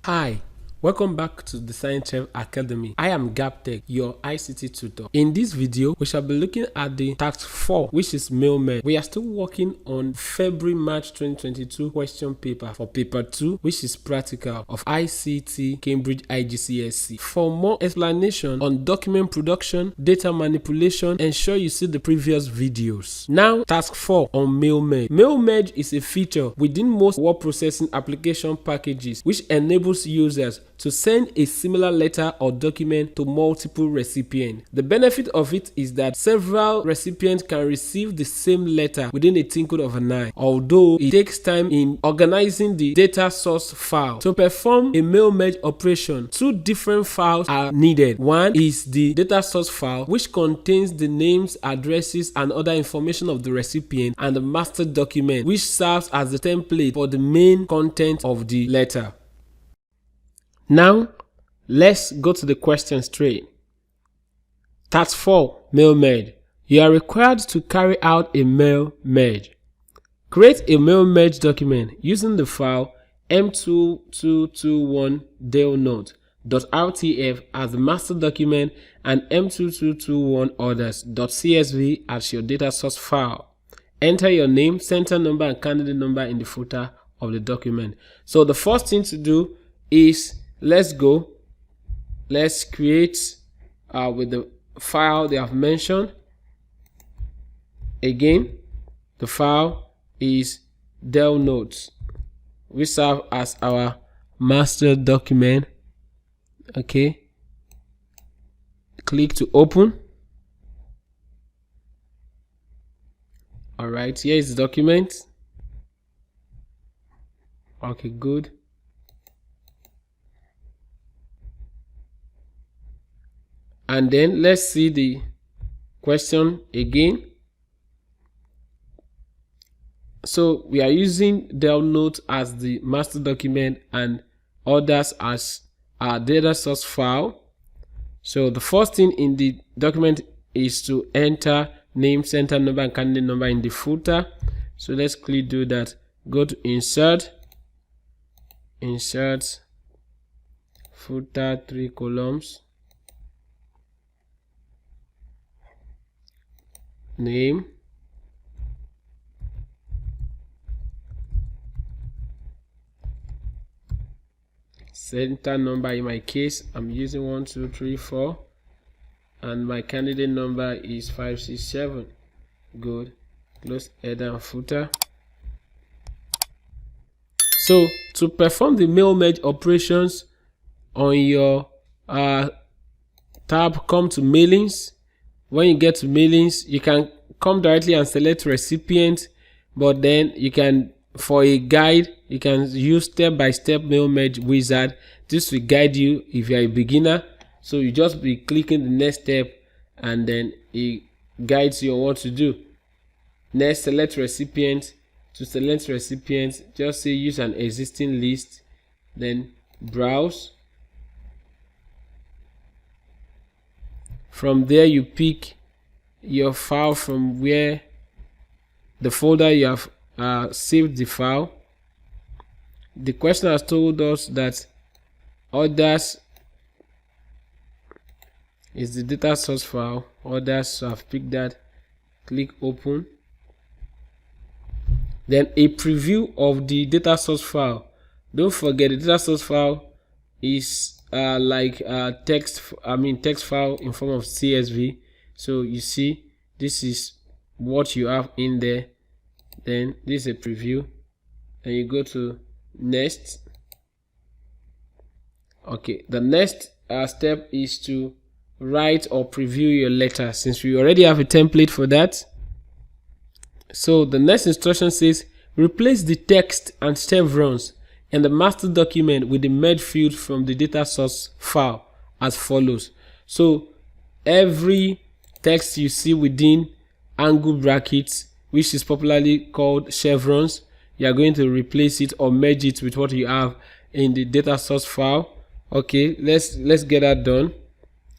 Hi, welcome back to the Science Chef Academy. I am gabtech, your ICT tutor. In this video, we shall be looking at the task 4, which is mail merge. We are still working on February-March 2022 question paper for paper 2, which is practical of ICT Cambridge IGCSE. For more explanation on document production, data manipulation, ensure you see the previous videos. Now, task 4 on mail merge. Mail merge is a feature within most word processing application packages which enables users to send a similar letter or document to multiple recipients. The benefit of it is that several recipients can receive the same letter within a twinkle of an eye, although it takes time in organizing the data source file. To perform a mail merge operation, two different files are needed. One is the data source file, which contains the names, addresses, and other information of the recipient, and the master document, which serves as the template for the main content of the letter. Now, let's go to the question straight. Task 4, mail merge. You are required to carry out a mail merge. Create a mail merge document using the file m2221delnote.rtf as the master document and m2221orders.csv as your data source file. Enter your name, center number, and candidate number in the footer of the document. So the first thing to do is let's create with the file they have mentioned. Again, the file is Del Notes. We serve as our master document. Okay, click to open. All right, here is the document. Okay, good. And then let's see the question again. So we are using Del Note as the master document and others as our data source file. So the first thing in the document is to enter name, center number, and candidate number in the footer. So let's quickly do that. Go to insert, footer, 3 columns. Name, center number, in my case I'm using 1 2 3 4, and my candidate number is 567. Good. Close header and footer. So to perform the mail merge operations on your tab, come to mailings. When you get to mailings, you can come directly and select recipient, but then you can, for a guide, you can use step-by-step mail merge wizard. This will guide you if you are a beginner. So you just be clicking the next step and then it guides you on what to do. Next, select recipient. To select recipient, just say use an existing list, then browse. From there, you pick your file from where the folder you have saved the file. The question has told us that others is the data source file. Others, so I've picked that. Click open. Then a preview of the data source file. Don't forget the data source file is like text file in form of CSV. So you see, this is what you have in there. Then this is a preview, and you go to next. Okay, the next step is to write or preview your letter, since we already have a template for that. So the next instruction says replace the text and chevrons and the master document with the merge field from the data source file as follows. So every text you see within angle brackets, which is popularly called chevrons, you are going to replace it or merge it with what you have in the data source file. Okay, let's get that done.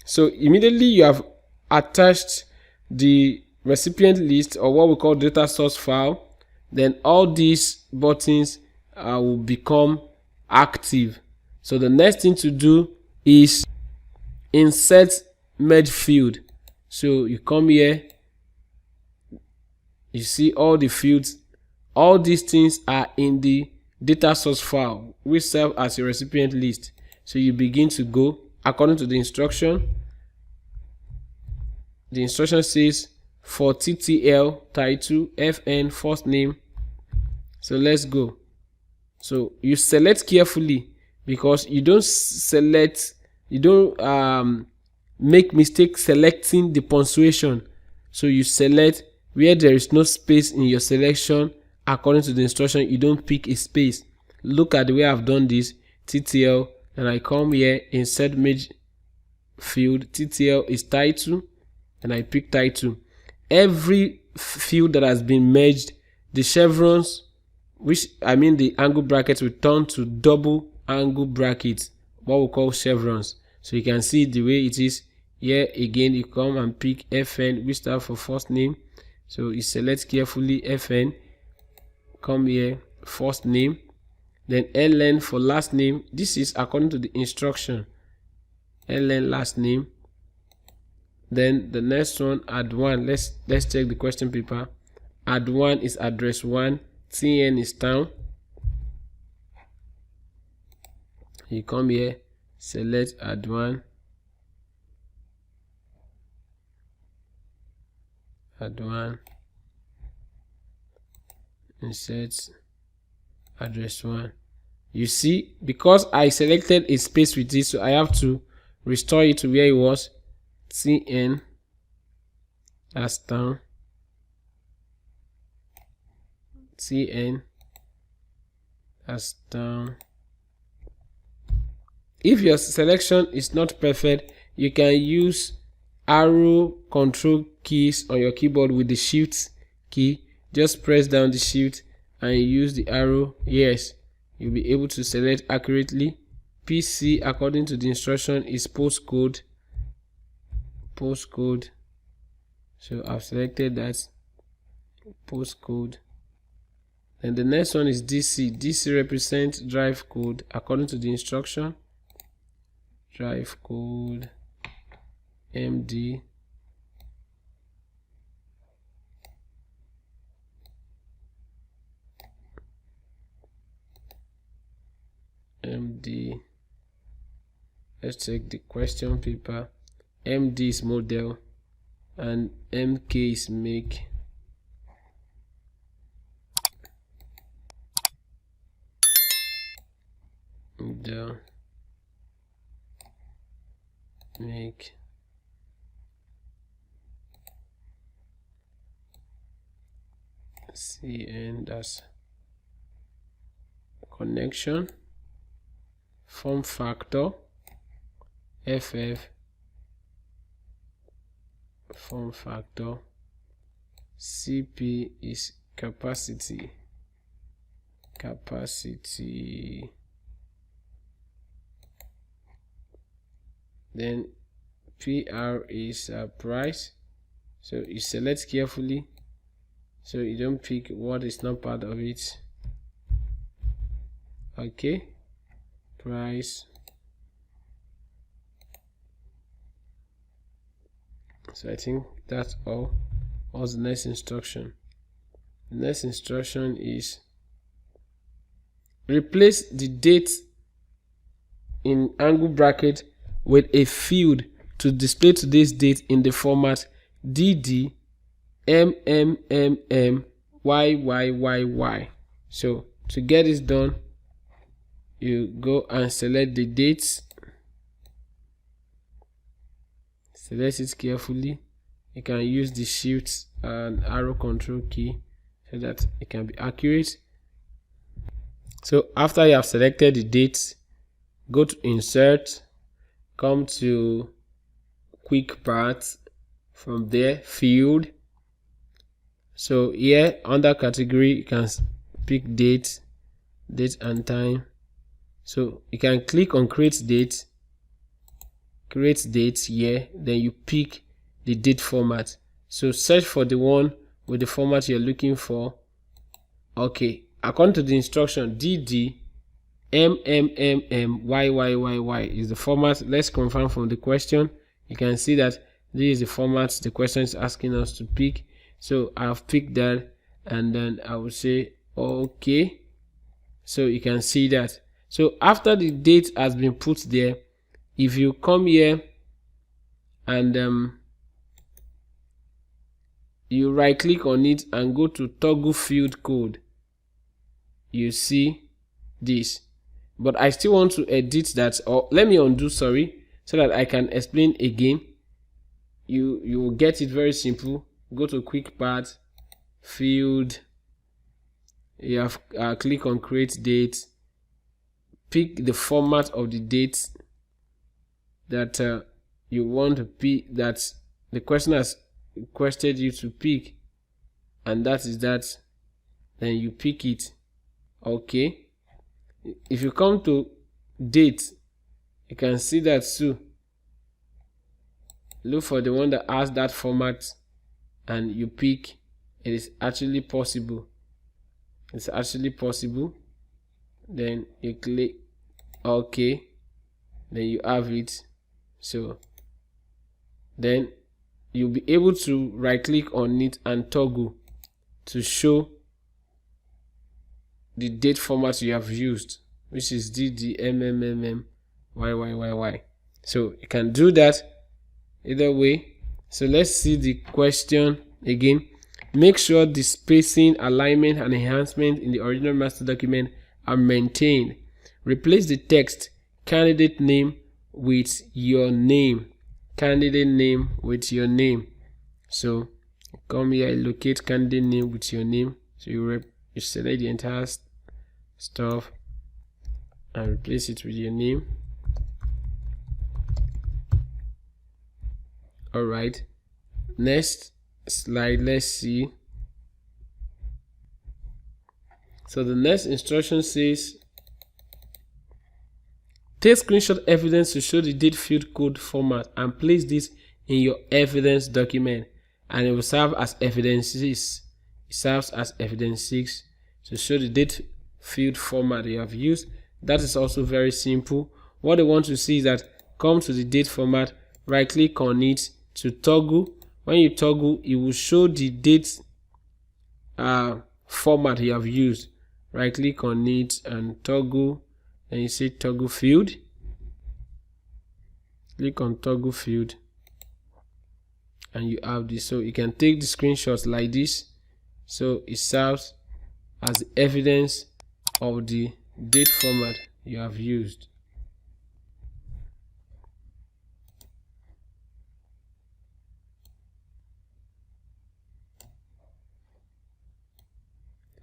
So immediately you have attached the recipient list, or what we call data source file, then all these buttons will become active. So the next thing to do is insert merge field. So you come here, you see all the fields. All these things are in the data source file, which serve as your recipient list. So you begin to go according to the instruction. The instruction says for TTL title FN first name. So let's go. So you select carefully, because you don't make mistake selecting the punctuation. So you select where there is no space in your selection. According to the instruction, you don't pick a space. Look at the way I've done this. TTL, and I come here, insert merge field. TTL is title, and I pick title. Every field that has been merged, the chevrons, which I mean the angle brackets, will turn to double angle brackets, what we call chevrons. So you can see the way it is here. Again, you come and pick FN, which stands for first name. So you select carefully FN, come here, first name, then LN for last name. This is according to the instruction. LN last name. Then the next one, add one. Let's check the question paper. Add one is address 1, TN is town. You come here, select add one, insert address 1. You see, because I selected a space with this, so I have to restore it to where it was. TN, that's town. TN, that's town. If your selection is not perfect, you can use arrow control keys on your keyboard with the shift key. Just press down the shift and use the arrow. Yes, you'll be able to select accurately. PC, according to the instruction, is postcode. So I've selected that, postcode. Then the next one is DC. DC represents drive code according to the instruction. Drive code MD. Let's check the question paper. MD is model and MK is make. Model, make. CN, that's connection. Form factor, FF, form factor. CP is capacity. Then PR is price. So you select carefully, so you don't pick what is not part of it. Okay, price. So I think that's all. What's the next instruction? The next instruction is replace the date in angle bracket with a field to display today's date in the format DD MMMMYYYY. So to get this done, you go and select the dates. Select it carefully. You can use the shift and arrow control key so that it can be accurate. So after you have selected the dates, go to insert, come to quick parts, from there field. So here under category you can pick date and time. So you can click on create date here, then you pick the date format. So search for the one with the format you're looking for. Okay, according to the instruction, DD y is the format. Let's confirm from the question. You can see that this is the format the question is asking us to pick. So I've picked that, and then I will say okay. So you can see that. So after the date has been put there, if you come here and you right click on it and go to toggle field code, you see this. But I still want to edit that, or let me undo, sorry, so that I can explain again. You will get it very simple. Go to quick part, field, you have click on create date, pick the format of the date that you want to pick, that the question has requested you to pick, and that is that. Then you pick it. Okay, if you come to date, you can see that too. Look for the one that has that format and you pick. It is actually possible. It's actually possible. Then you click OK, then you have it. So then you'll be able to right click on it and toggle to show the date format you have used, which is DDMMMYYYY. So you can do that either way. So let's see the question again. Make sure the spacing, alignment, and enhancement in the original master document are maintained. Replace the text candidate name with your name. Candidate name with your name. So come here, locate candidate name with your name. So you select the entire stuff and replace it with your name. All right, next slide, let's see. So the next instruction says take screenshot evidence to show the date field code format and place this in your evidence document, and it will serve as evidence 6. It serves as evidence 6 to show the date field format you have used. That is also very simple. What they want to see is that come to the date format, right click on it to toggle. When you toggle, it will show the date format you have used. Right click on it and toggle, and you say toggle field. Click on toggle field and you have this. So you can take the screenshots like this, so it serves as the evidence of the date format you have used.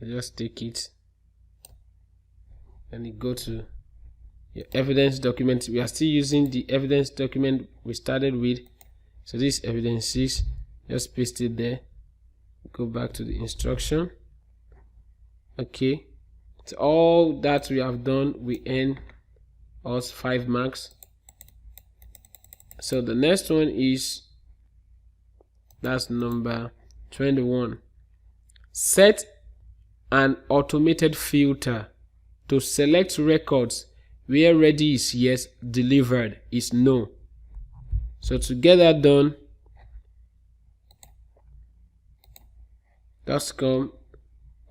Just take it and you go to your evidence document. We are still using the evidence document we started with. So this evidence 6, just paste it there. Go back to the instruction. Okay, so all that we have done, we earn us 5 marks. So the next one is, that's number 21. Set an automated filter to select records where ready is yes, delivered is no. So to get that done, just come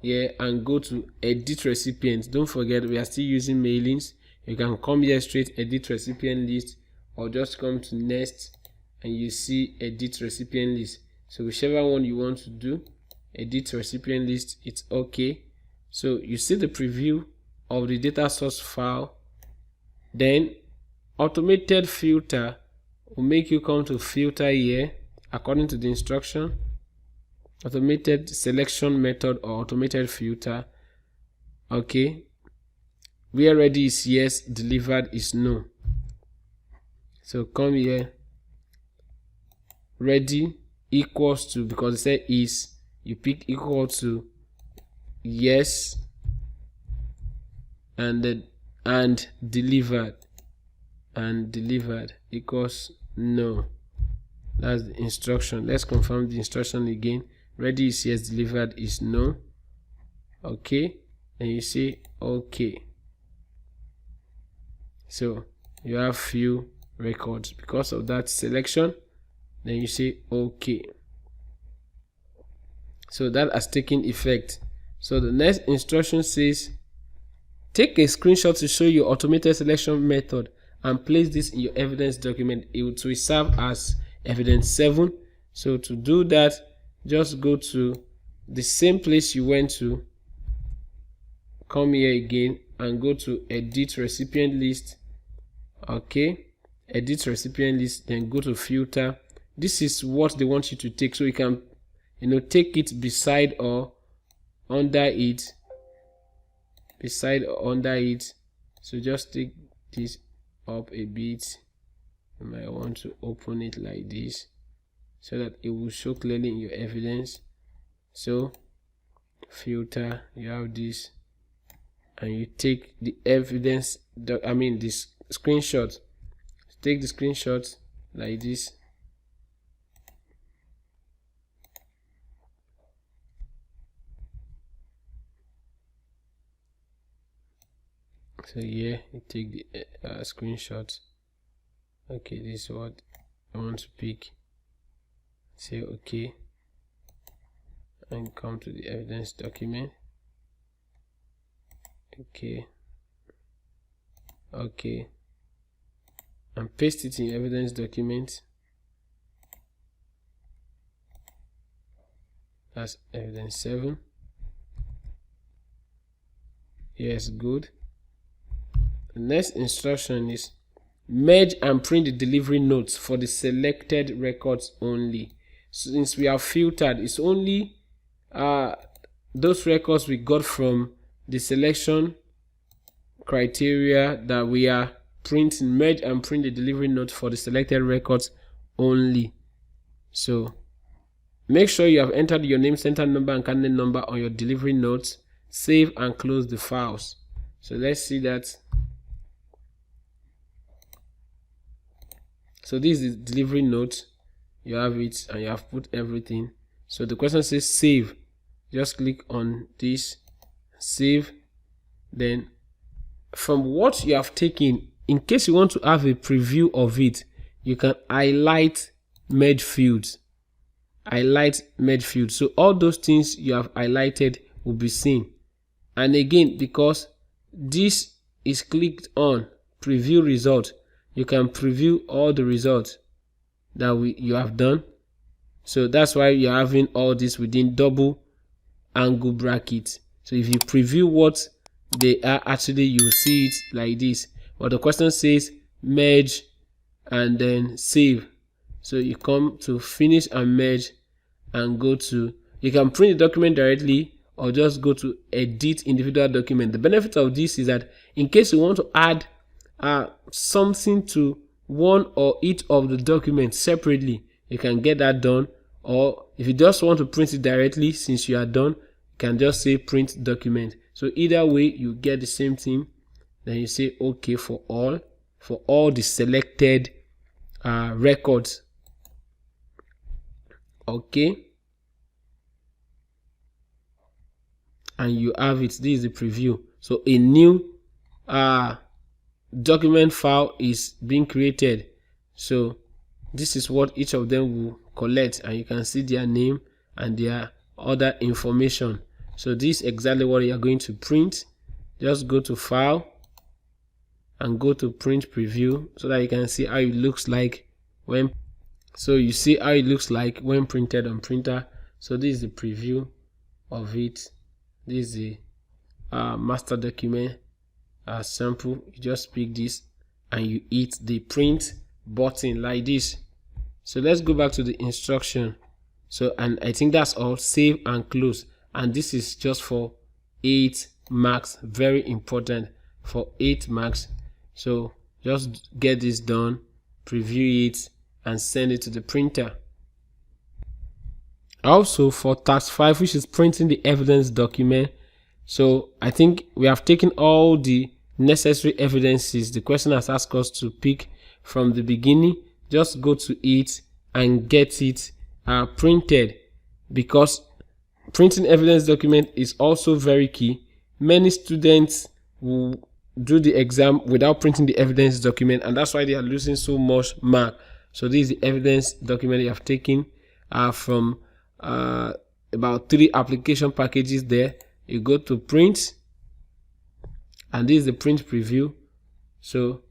here and go to edit recipients. Don't forget, we are still using mailings. You can come here straight, edit recipient list, or just come to next and you see edit recipient list. So whichever one you want to do, edit recipient list, it's okay. So you see the preview of the data source file. Then automated filter will make you come to filter here according to the instruction. Automated selection method or automated filter. Okay, where ready is yes, delivered is no. So come here, ready equals to, because it said is, you pick equal to yes, and then and delivered equals no. That's the instruction. Let's confirm the instruction again. Ready is yes, delivered is no. Okay, and you say okay. So you have few records because of that selection. Then you say OK. So that has taken effect. So the next instruction says, take a screenshot to show your automated selection method and place this in your evidence document. It will serve as evidence 7. So to do that, just go to the same place you went to, come here again and go to edit recipient list. Okay, edit recipient list, then go to filter. This is what they want you to take, so you can take it beside or under it, so just take this up a bit. You might want to open it like this so that it will show clearly in your evidence. So filter, you have this, and you take the evidence, this screenshot. Take the screenshot like this. So here you take the screenshot. Okay, this is what I want to pick. Say OK and come to the evidence document. Okay, and paste it in evidence document. That's evidence 7. Yes, good. The next instruction is merge and print the delivery notes for the selected records only. Since we have filtered, it's only those records we got from the selection criteria that we are printing. Merge and print the delivery notes for the selected records only. So make sure you have entered your name, center number, and candidate number on your delivery notes. Save and close the files. So let's see that. So this is the delivery note. You have it and you have put everything. So the question says save. Just click on this, save. Then from what you have taken, in case you want to have a preview of it, you can highlight merge fields. So all those things you have highlighted will be seen. And again, because this is clicked on preview result, you can preview all the results that you have done. So that's why you're having all this within double angle brackets. So if you preview what they are, actually you will see it like this. But the question says merge and then save. So you come to finish and merge and go to, you can print the document directly or just go to edit individual document. The benefit of this is that in case you want to add something to one or each of the documents separately, you can get that done. Or if you just want to print it directly, since you are done, you can just say print document. So either way you get the same thing. Then you say OK for all the selected records. Okay, and you have it. This is the preview. So a new document file is being created. So this is what each of them will collect, and you can see their name and their other information. So this is exactly what you are going to print. Just go to file and go to print preview so that you can see how it looks like when. So you see how it looks like when printed on printer. So this is the preview of it. This is the master document sample. You just pick this and you hit the print button like this. So let's go back to the instruction. So, and I think that's all. Save and close. And this is just for 8 marks. Very important, for 8 marks. So just get this done, preview it, and send it to the printer. Also for task 5, which is printing the evidence document. So I think we have taken all the necessary evidences the question has asked us to pick from the beginning. Just go to it and get it printed, because printing evidence document is also very key. Many students will do the exam without printing the evidence document, and that's why they are losing so much mark. So this is the evidence document you have taken from about 3 application packages there. You go to print, and this is the print preview. So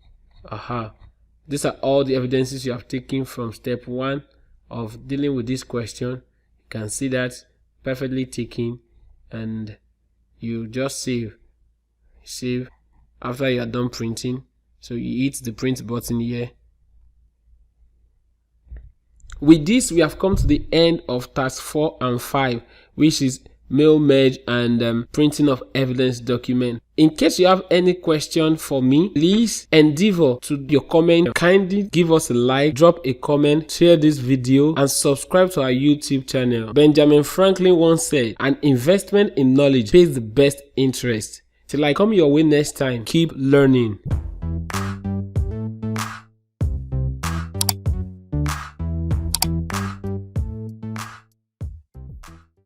these are all the evidences you have taken from step 1 of dealing with this question. You can see that perfectly taken, and you just save after you are done printing. So you hit the print button here. With this, we have come to the end of task 4 and 5, which is mail merge and printing of evidence document. In case you have any question for me, please endeavor to your comment. Kindly give us a like, drop a comment, share this video, and subscribe to our YouTube channel. Benjamin Franklin once said, an investment in knowledge pays the best interest. Till I come your way next time, keep learning.